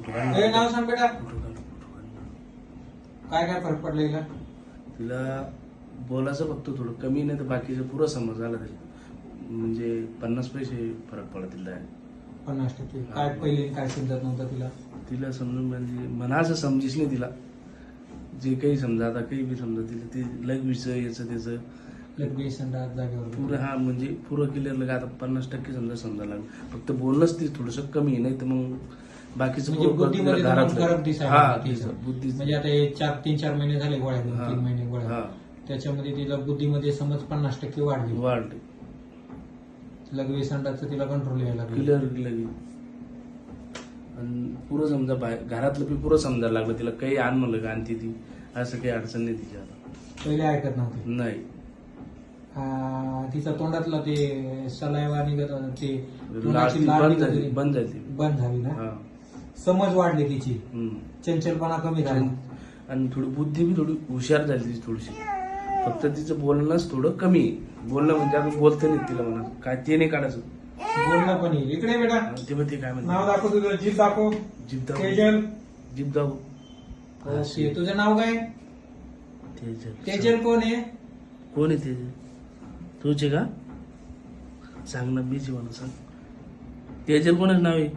हे नाव सांग बेटा. काय काय फरक पडला हिला? तिला बोलायचं फक्त थोडं कमी, नाही तर बाकीचं पुरं समज आला तरी म्हणजे 50 पैसे फरक पडला तिला. 50%. काय पहिले काय समजत नव्हतं तिला? तिला समजून म्हणजे मनाचं समजीच नाही तिला. जे काही समजा आता काही बी समजा तिला ते लगवीचं याचं त्याचं लगेच संडास जागेवर पुरं हा म्हणजे पुरं क्लिअर लगा आता 50% समजायला लागलं. फक्त बोलणंच ती थोडंसं कमी आहे, नाही तर मग बाकीचं म्हणजे पुरं बुद्धीमध्ये तिला फरक घरात दिसायला हा लागला तिचा. बुद्धी म्हणजे आता हे 3-4 महिने झाले गोळ्या, हा. 3 महिने गोळ्या, हा त्याच्यामध्ये तिला बुद्धीमध्ये समज 50% वाढली. वाढले लगवे संडासचं तिला कंट्रोल यायला लागलं. क्लिअर लगे. आणि पुरं समजा बाहेर घरातलं बी पुरं समजायला लागलं तिला. काही आण म्हणलं का आणते ती, असं काही अडचण नाही तिच्या आता. पहिले ऐकत नव्हते. नाही तिचा तोंडातला ते सलायवा निघत होता, ते लास्ट तोंडाची लाळ बंद निघत झाली होती. बंद झाली. बंद झाली ना. हा समज वाढली तिची, हम्म. चंचलपणा कमी झाला. आणि थोडी बुद्धी बी थोडी हुशार झाली तिची थोडीशी. फक्त तिचं बोलणंच थोडं कमी आहे. बोलणं म्हणजे अजून बोलतं नाही तिला म्हणा काय ते नाही काढायचं. बोलणं पण आहे. इकडे ये बेटा, तेव्हा ते काय नाव म्हणते दाखव तुझं, जीभ दाखव. जीभ दाबू तेजल. जीभ दाबू. ओके, तुझं नाव काय? तेजल. तेजल कोण आहे? कोण आहे तेजल? तुझे का? सांग ना, मी जीवन सांग. तेजल कोणाचं नाव आहे?